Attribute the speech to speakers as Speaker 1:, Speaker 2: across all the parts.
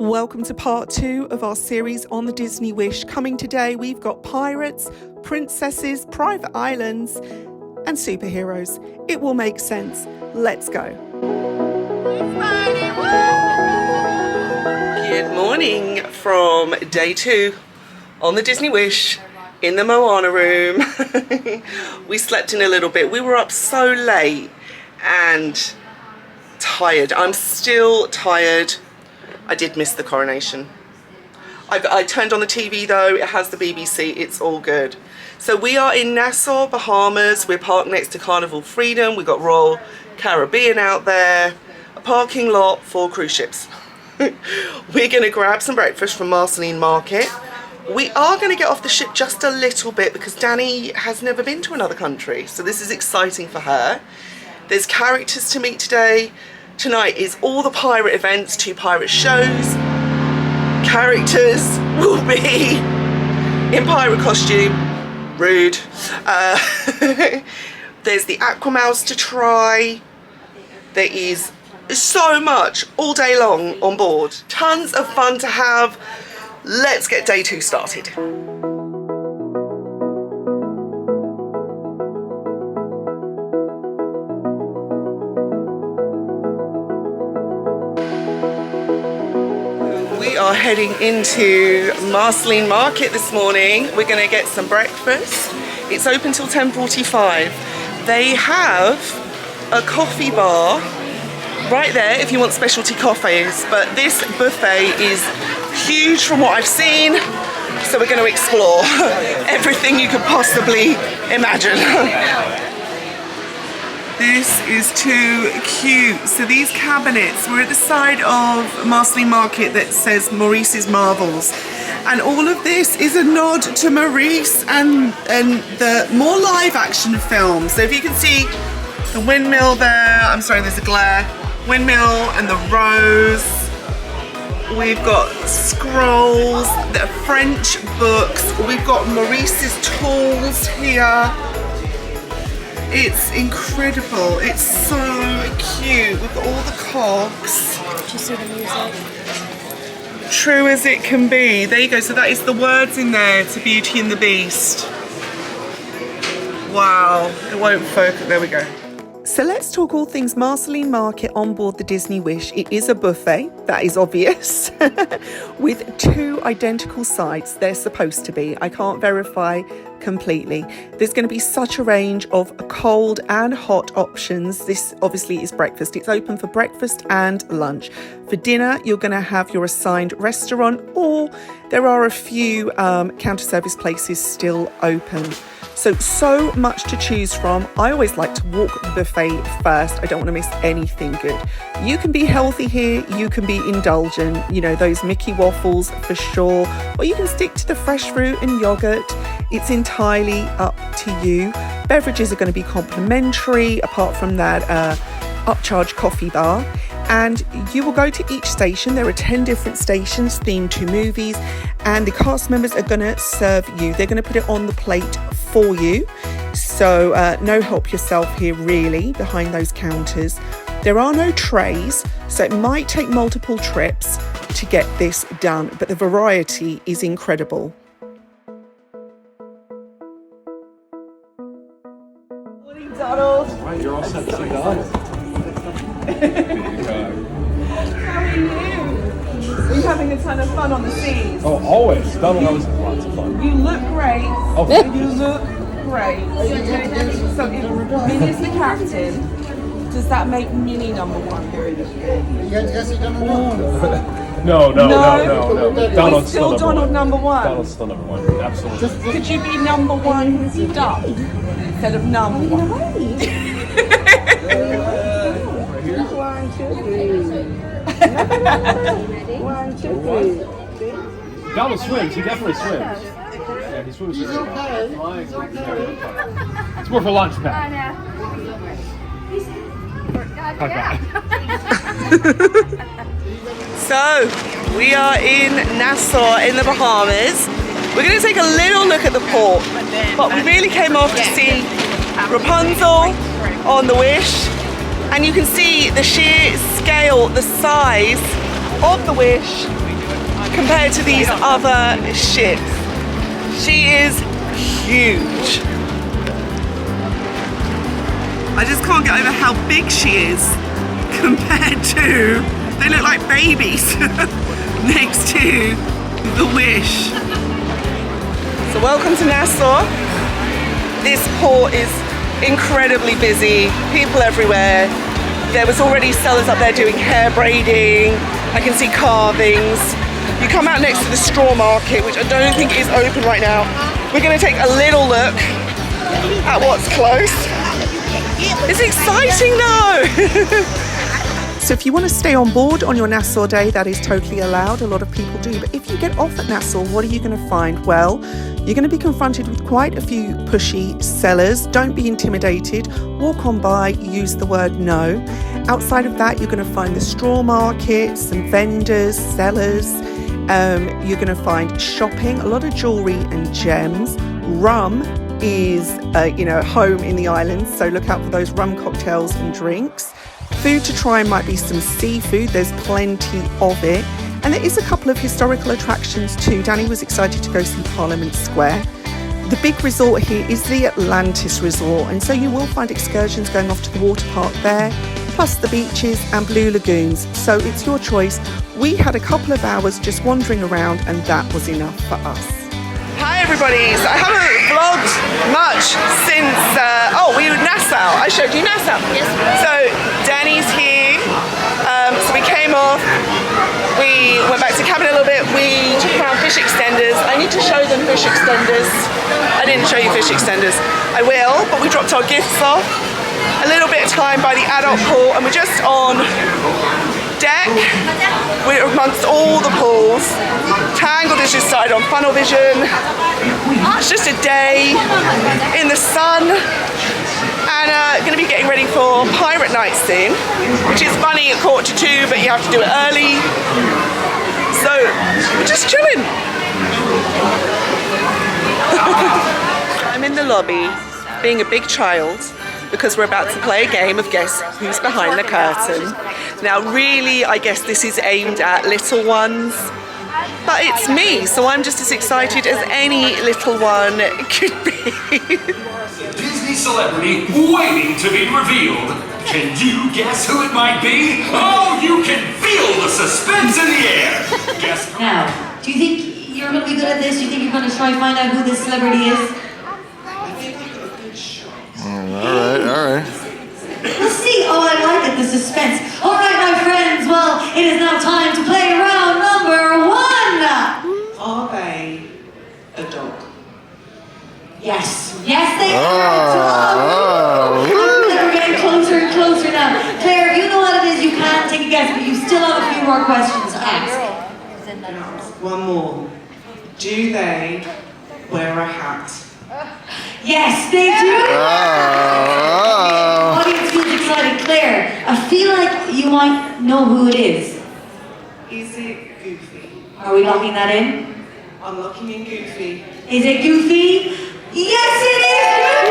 Speaker 1: Welcome to part 2 of our series on the Disney Wish. Coming today, we've got pirates, princesses, private islands, and superheroes. It will make sense. Let's go. Good morning from day 2 on the Disney Wish in the Moana room. We slept in a little bit. We were up so late and tired. I'm still tired. I did miss the coronation. I turned on the TV though, it has the BBC, it's all good. So we are in Nassau, Bahamas. We're parked next to Carnival Freedom. We've got Royal Caribbean out there, a parking lot for cruise ships. We're gonna grab some breakfast from Marceline Market. We are gonna get off the ship just a little bit because Danny has never been to another country. So this is exciting for her. There's characters to meet today. Tonight is all the pirate events, 2 pirate shows. Characters will be in pirate costume. Rude. There's the Aquamouse to try. There is so much all day long on board. Tons of fun to have. Let's get day 2 started. We are heading into Marceline Market this morning. We're going to get some breakfast. It's open till 10:45. They have a coffee bar right there if you want specialty coffees, but this buffet is huge from what I've seen, so we're going to explore everything you could possibly imagine. This is too cute. So these cabinets, we're at the side of Marceline Market that says Maurice's Marvels. And all of this is a nod to Maurice and the more live action films. So if you can see the windmill there, I'm sorry, there's a glare. Windmill and the rose. We've got scrolls, the French books. We've got Maurice's tools here. It's incredible. It's so cute. We've got all the cogs.
Speaker 2: Did you see the music?
Speaker 1: True as it can be. There you go. So that is the words in there to Beauty and the Beast. Wow. It won't focus. There we go. So let's talk all things Marceline Market on board the Disney Wish. It is a buffet, that is obvious, with 2 identical sides. They're supposed to be. I can't verify completely. There's going to be such a range of cold and hot options. This obviously is breakfast. It's open for breakfast and lunch. For dinner, you're going to have your assigned restaurant, or there are a few counter service places still open. So much to choose from. I always like to walk the buffet first. I don't want to miss anything good. You can be healthy here. You can be indulgent. You know, those Mickey waffles for sure. Or you can stick to the fresh fruit and yogurt. It's entirely up to you. Beverages are going to be complimentary, apart from that upcharge coffee bar. And you will go to each station. There are 10 different stations themed to movies, and the cast members are going to serve you. They're going to put it on the plate for you. So no help yourself here really behind those counters. There are no trays, so it might take multiple trips to get this done, but the variety is incredible. Morning, Donald.
Speaker 3: Right, you're all set to see God.
Speaker 1: How are you? Are you having a ton of fun on the seas?
Speaker 3: Oh, always. Donald always has lots of fun.
Speaker 1: You look great.
Speaker 3: Oh,
Speaker 1: You look great. So if Minnie is the captain, does that make Minnie number 1?
Speaker 3: No. Donald's
Speaker 1: still Donald number 1.
Speaker 3: Donald's still number 1. Absolutely.
Speaker 1: Could you be number 1 duck instead of number 1?
Speaker 4: 1, 2, 3. 1, 2, 3.
Speaker 3: Donald swims. He definitely swims. Yeah, he swims. It's more for lunch, Pat.
Speaker 1: So, we are in Nassau in the Bahamas. We're going to take a little look at the port, but we really came off to see Rapunzel on the Wish, and you can see the sheer scale, the size of the Wish compared to these other ships. She is huge. I just can't get over how big she is compared to, they look like babies next to the Wish. So welcome to Nassau. This port is incredibly busy, people everywhere. There was already sellers up there doing hair braiding. I can see carvings. You come out next to the straw market, which I don't think is open right now. We're going to take a little look at what's close. It's exciting though. So if you want to stay on board on your Nassau day, that is totally allowed. A lot of people do. But if you get off at Nassau, what are you going to find? Well, you're going to be confronted with quite a few pushy sellers. Don't be intimidated. Walk on by, use the word no. Outside of that, you're going to find the straw market, some vendors, sellers. You're going to find shopping, a lot of jewellery and gems. Rum is, home in the islands. So look out for those rum cocktails and drinks. Food to try might be some seafood, there's plenty of it. And there is a couple of historical attractions too. Danny was excited to go see Parliament Square. The big resort here is the Atlantis Resort, and so you will find excursions going off to the water park there, plus the beaches and blue lagoons. So it's your choice. We had a couple of hours just wandering around and that was enough for us. Hi everybody, so I haven't vlogged much since, we were in Nassau. I showed you Nassau. Yes. So Danny's here, so we came off, we went back to the cabin a little bit, we took around fish extenders. I need to show them fish extenders. I didn't show you fish extenders. I will, but we dropped our gifts off. A little bit of time by the adult pool and we're just on deck. We're amongst all the pools. Tangled is just started on Funnel Vision. It's just a day in the sun and going to be getting ready for Pirate Night soon, which is funny at 1:45, but you have to do it early. So we're just chilling. I'm in the lobby being a big child because we're about to play a game of Guess Who's Behind the Curtain. Now really, I guess this is aimed at little ones, but it's me, so I'm just as excited as any little one could be.
Speaker 5: Disney celebrity waiting to be revealed. Can you guess who it might be? Oh, you can feel the suspense in the air. Guess.
Speaker 6: Now, do you think you're going to be good at this? Do you think you're going to try and find out who this celebrity is?
Speaker 7: All right.
Speaker 6: Let's see. Oh, I like it, the suspense. All right, my friends. Well, it is now time to play round number 1.
Speaker 1: Are they a dog?
Speaker 6: Yes, they are. We're getting closer and closer now. Claire, you know what it is. You can't take a guess, but you still have a few more questions to ask.
Speaker 1: One more. Do they wear a hat?
Speaker 6: Yes, they do. Audience feels excited. Claire, I feel like you might know who it is.
Speaker 1: Is it Goofy?
Speaker 6: Are we locking that in?
Speaker 1: I'm locking in Goofy.
Speaker 6: Is it Goofy? Yes, it is!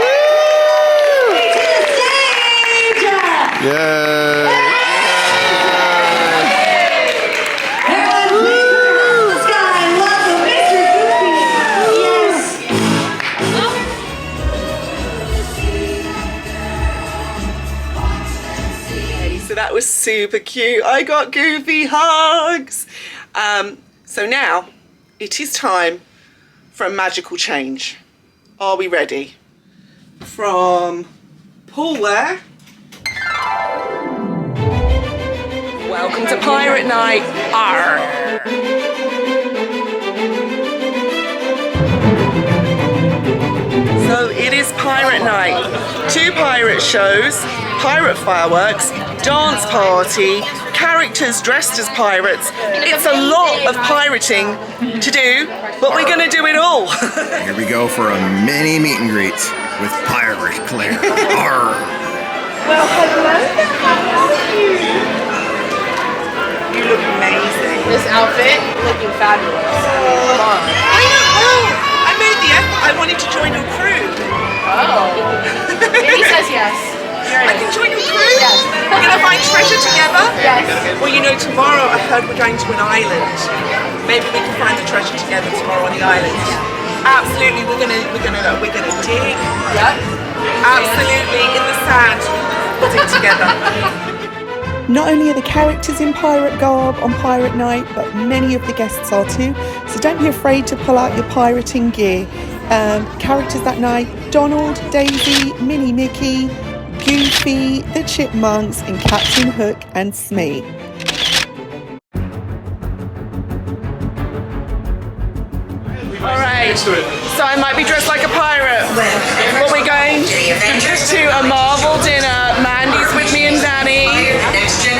Speaker 6: Goofy to the stage!
Speaker 7: Yay!
Speaker 6: Everyone, please put your hands in the sky and welcome Mr. Goofy! Yes!
Speaker 1: So that was super cute. I got Goofy hugs. So now it is time for a magical change. Are we ready? From poolwear. Welcome to Pirate Night. Arr. So it is Pirate Night. 2 pirate shows, pirate fireworks, dance party, characters dressed as pirates. It's a lot of pirating to do, but we're gonna do it all.
Speaker 7: Here we go for a mini meet and greet with Pirate Claire. Arr.
Speaker 1: Well, hello. How are you? You look amazing.
Speaker 2: This outfit looking fabulous.
Speaker 1: I made the effort. I wanted to join your crew.
Speaker 2: Oh. He says yes.
Speaker 1: I can join your crew?
Speaker 2: Yes.
Speaker 1: We're gonna find treasure together?
Speaker 2: Yes.
Speaker 1: Well, tomorrow I heard we're going to an island. Maybe we can find the treasure together tomorrow on the island. Absolutely, we're gonna dig.
Speaker 2: Yep.
Speaker 1: Absolutely, in the sand, we'll dig together. Not only are the characters in pirate garb on pirate night, but many of the guests are too. So don't be afraid to pull out your pirating gear. Characters that night: Donald, Daisy, Minnie Mickey, Goofy, the Chipmunks, and Captain Hook and Smee. Alright, so I might be dressed like a pirate. But we're going to a Marvel dinner. Mandy's with me and Danny.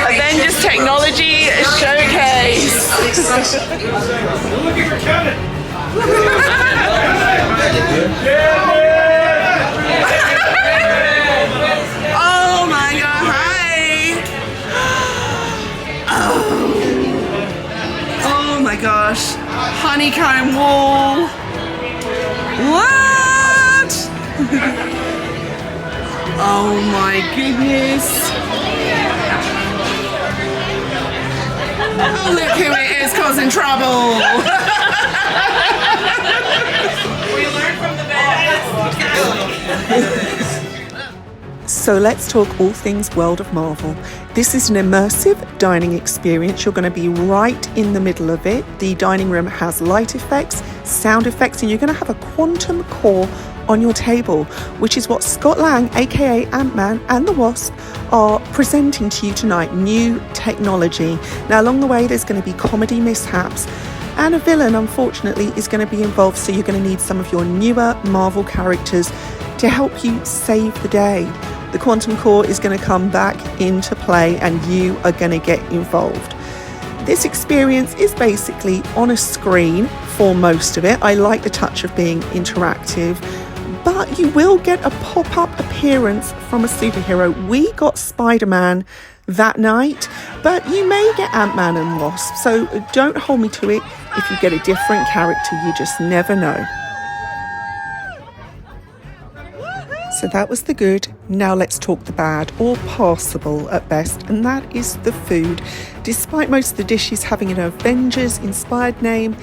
Speaker 1: Avengers Technology Showcase. Oh my god, hi! Oh my gosh. Honeycomb wall. What? Oh my goodness. Oh, look who it is causing trouble. We learned from the best. So let's talk all things World of Marvel. This is an immersive dining experience. You're going to be right in the middle of it. The dining room has light effects, sound effects, and you're going to have a quantum core on your table, which is what Scott Lang, aka Ant-Man and the Wasp, are presenting to you tonight. New technology. Now, along the way, there's going to be comedy mishaps, and a villain, unfortunately, is going to be involved. So you're going to need some of your newer Marvel characters to help you save the day. The quantum core is going to come back into play, and you are going to get involved. This experience is basically on a screen for most of it. I like the touch of being interactive, but you will get a pop-up appearance from a superhero. We got Spider-Man that night, but you may get Ant-Man and Wasp, so don't hold me to it. If you get a different character, you just never know. So that was the good. Now let's talk the bad, or passable at best, and that is the food. Despite most of the dishes having an Avengers-inspired name,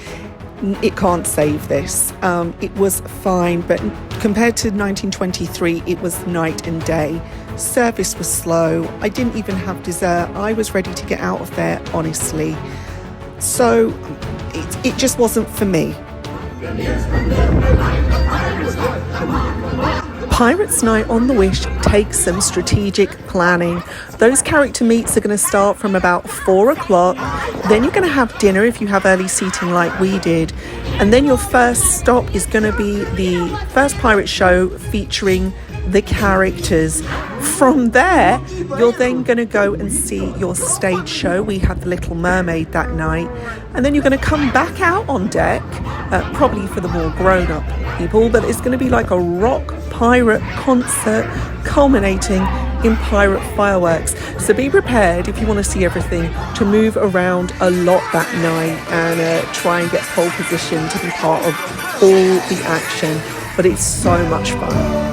Speaker 1: it can't save this. It was fine, but compared to 1923, it was night and day. Service was slow. I didn't even have dessert. I was ready to get out of there, honestly. So it just wasn't for me. Pirates Night on the Wish takes some strategic planning. Those character meets are going to start from about 4 o'clock. Then you're going to have dinner if you have early seating like we did. And then your first stop is going to be the first pirate show featuring the characters. From there, you're then going to go and see your stage show. We had The Little Mermaid that night. And then you're going to come back out on deck, probably for the more grown-up people, but it's going to be like a rock pirate concert culminating in pirate fireworks. So be prepared, if you want to see everything, to move around a lot that night and try and get pole position to be part of all the action. But it's so much fun.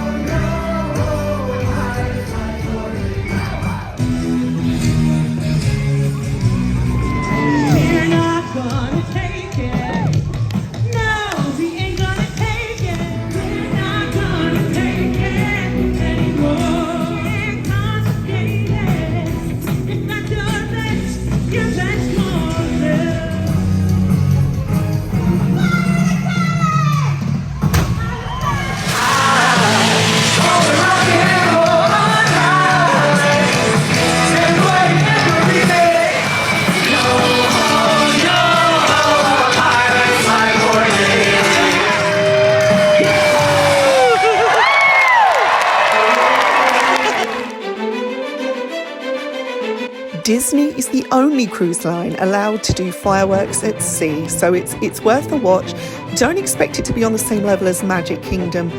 Speaker 1: Disney is the only cruise line allowed to do fireworks at sea, so it's worth a watch. Don't expect it to be on the same level as Magic Kingdom,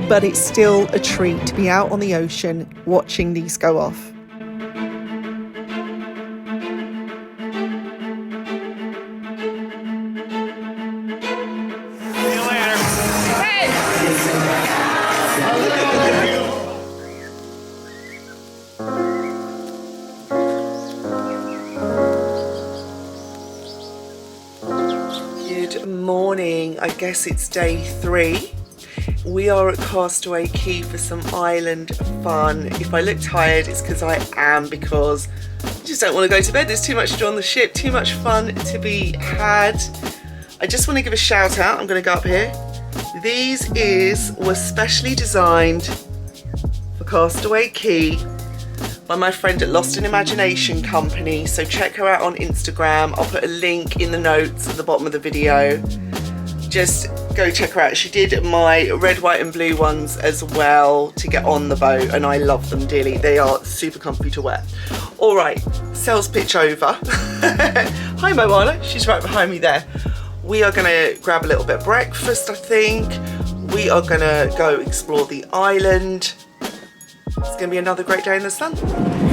Speaker 1: but it's still a treat to be out on the ocean watching these go off. Good morning. I guess it's day 3. We are at Castaway Key for some island fun. If I look tired, it's because I am, because I just don't want to go to bed. There's too much to do on the ship, too much fun to be had. I just want to give a shout out. I'm going to go up here. These were specially designed for Castaway Key by my friend at Lost in Imagination Company. So check her out on Instagram. I'll put a link in the notes at the bottom of the video. Just go check her out. She did my red, white and blue ones as well to get on the boat, and I love them dearly. They are super comfy to wear. All right, sales pitch over. Hi Moana, she's right behind me there. We are gonna grab a little bit of breakfast, I think. We are gonna go explore the island. It's gonna be another great day in the sun.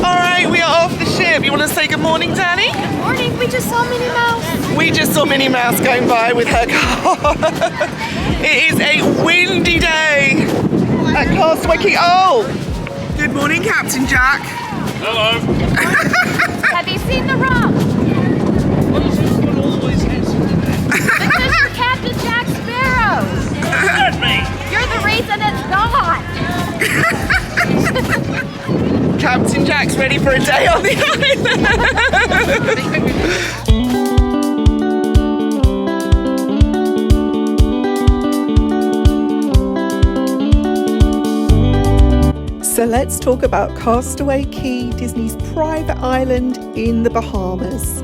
Speaker 1: All right, we are off the ship. You wanna say good morning, Danny?
Speaker 2: Good morning. We just saw Minnie Mouse.
Speaker 1: We just saw Minnie Mouse going by with her car. It is a windy day at Castaway Key. Oh, good morning, Captain Jack.
Speaker 3: Hello.
Speaker 2: Have you seen the rock? Because you're Captain Jack Sparrow.
Speaker 3: That's me.
Speaker 2: You're the reason it's gone.
Speaker 1: Captain Jack's ready for a day on the island. So let's talk about Castaway Key, Disney's private island in the Bahamas.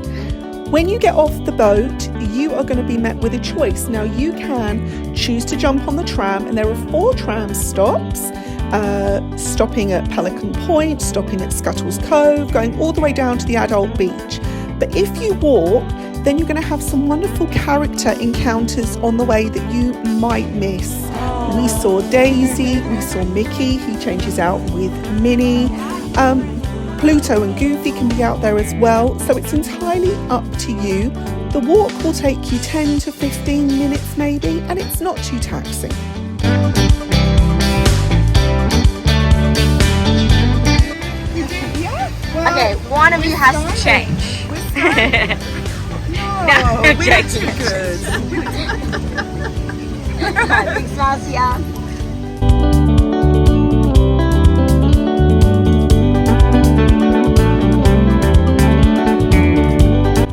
Speaker 1: When you get off the boat, you are going to be met with a choice. Now you can choose to jump on the tram, and there are 4 tram stops. Stopping at Pelican Point, stopping at Scuttle's Cove, going all the way down to the adult beach. But if you walk, then you're going to have some wonderful character encounters on the way that you might miss. We saw Daisy, we saw Mickey, he changes out with Minnie. Pluto and Goofy can be out there as well, so it's entirely up to you. The walk will take you 10 to 15 minutes maybe, and it's not too taxing.
Speaker 2: Okay, one of you has to change.
Speaker 1: No, we're not too good.
Speaker 2: Big smiles, yeah.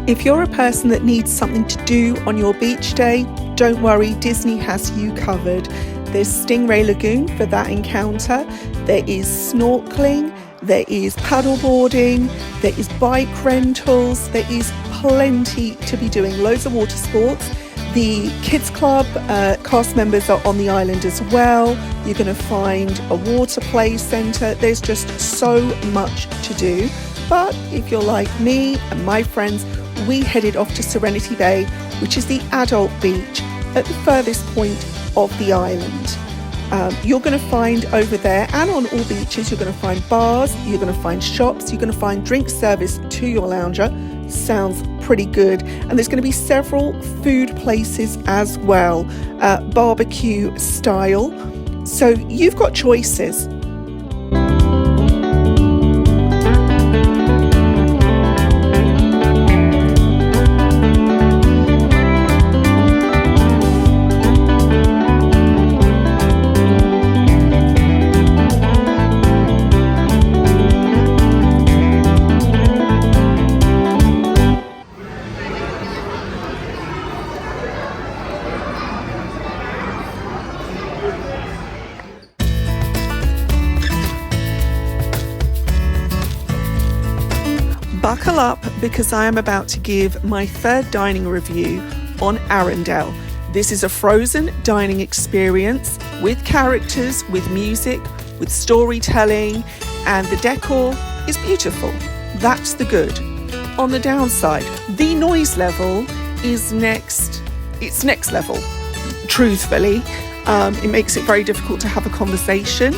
Speaker 1: If you're a person that needs something to do on your beach day, don't worry, Disney has you covered. There's Stingray Lagoon for that encounter. There is snorkeling. There is paddleboarding, there is bike rentals, there is plenty to be doing, loads of water sports. The kids club cast members are on the island as well. You're going to find a water play centre. There's just so much to do. But if you're like me and my friends, we headed off to Serenity Bay, which is the adult beach at the furthest point of the island. You're going to find over there, and on all beaches, you're going to find bars, you're going to find shops, you're going to find drink service to your lounger. Sounds pretty good. And there's going to be several food places as well, barbecue style. So you've got choices. Buckle up, because I am about to give my 3rd dining review on Arendelle. This is a frozen dining experience with characters, with music, with storytelling, and the decor is beautiful. That's the good. On the downside, the noise level is next level. Truthfully, it makes it very difficult to have a conversation.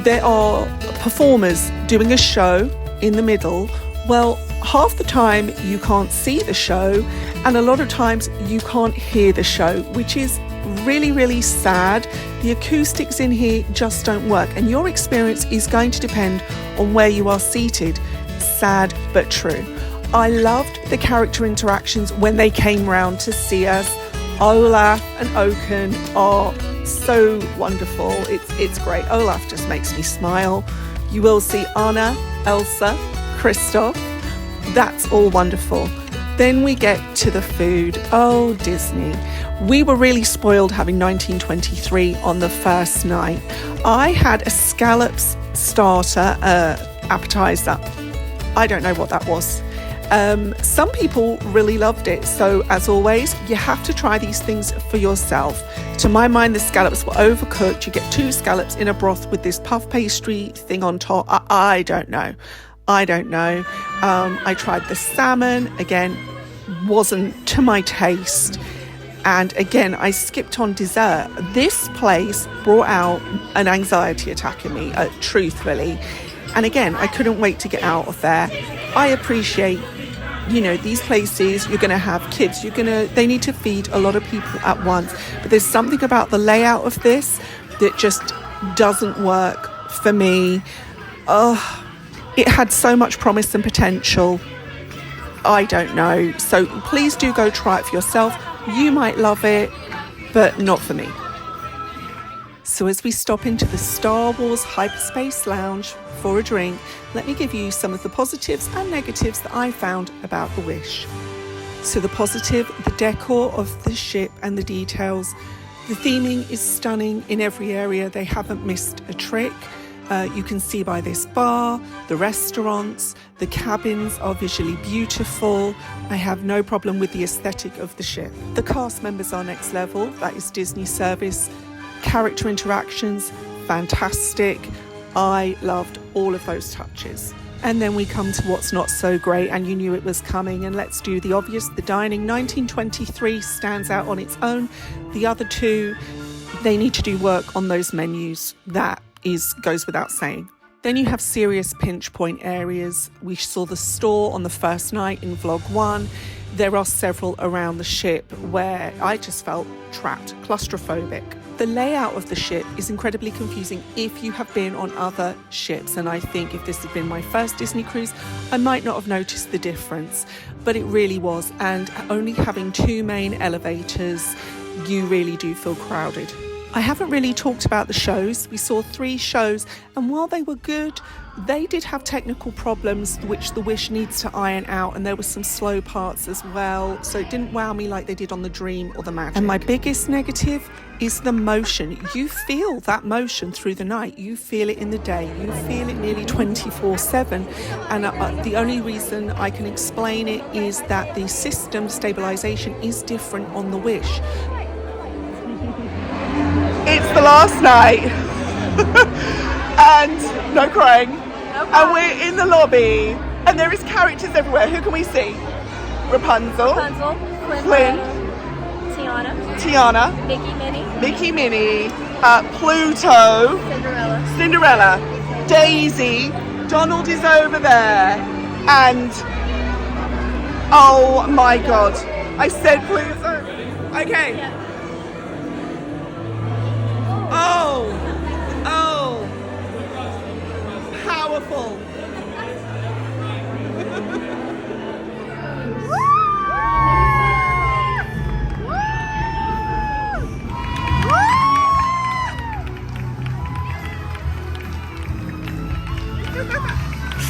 Speaker 1: There are performers doing a show in the middle. Well, half the time you can't see the show, and a lot of times you can't hear the show, which is really, really sad. The acoustics in here just don't work, and your experience is going to depend on where you are seated. Sad but true. I loved the character interactions when they came round to see us. Olaf and Oaken are so wonderful. It's great. Olaf just makes me smile. You will see Anna, Elsa, Kristoff. That's all wonderful. Then we get to the food. Oh, Disney. We were really spoiled having 1923 on the first night. I had a scallops starter appetizer. I don't know what that was. Some people really loved it. So as always, you have to try these things for yourself. To my mind, the scallops were overcooked. You get 2 scallops in a broth with this puff pastry thing on top. I don't know. I tried the salmon. Again, wasn't to my taste. And again, I skipped on dessert. This place brought out an anxiety attack in me, truthfully. And again, I couldn't wait to get out of there. I appreciate, these places, you're going to have kids. They need to feed a lot of people at once. But there's something about the layout of this that just doesn't work for me. It had so much promise and potential. I don't know. So please do go try it for yourself. You might love it, but not for me. So as we stop into the Star Wars Hyperspace Lounge for a drink, let me give you some of the positives and negatives that I found about the Wish. So the positive, the decor of the ship and the details. The theming is stunning in every area. They haven't missed a trick. You can see by this bar, the restaurants, the cabins are visually beautiful. I have no problem with the aesthetic of the ship. The cast members are next level. That is Disney service. Character interactions, fantastic. I loved all of those touches. And then we come to what's not so great, and you knew it was coming. And let's do the obvious. The dining, 1923 stands out on its own. The other two, they need to do work on those menus. That goes without saying. Then you have serious pinch point areas. We saw the store on the first night in vlog 1. There are several around the ship where I just felt trapped, claustrophobic. The layout of the ship is incredibly confusing if you have been on other ships, and I think if this had been my first Disney cruise, I might not have noticed the difference, but it really was. And only having 2 main elevators, you really do feel crowded. I haven't really talked about the shows. We saw 3 shows, and while they were good, they did have technical problems which the Wish needs to iron out, and there were some slow parts as well, so it didn't wow me like they did on the Dream or the Magic. And my biggest negative is the motion. You feel that motion through the night. You feel it in the day. You feel it nearly 24/7. And the only reason I can explain it is that the system stabilization is different on the Wish. It's the last night. And no crying. And we're in the lobby. And there is characters everywhere. Who can we see? Rapunzel. Flynn. Tiana. Mickey Minnie. Pluto. Cinderella. Daisy. Donald is over there. And oh my God. I said Pluto. Okay. Yeah. Oh, powerful.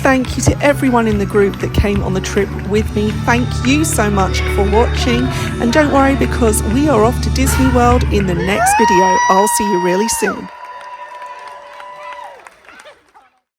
Speaker 1: Thank you to everyone in the group that came on the trip with me. Thank you so much for watching. And don't worry, because we are off to Disney World in the next video. I'll see you really soon.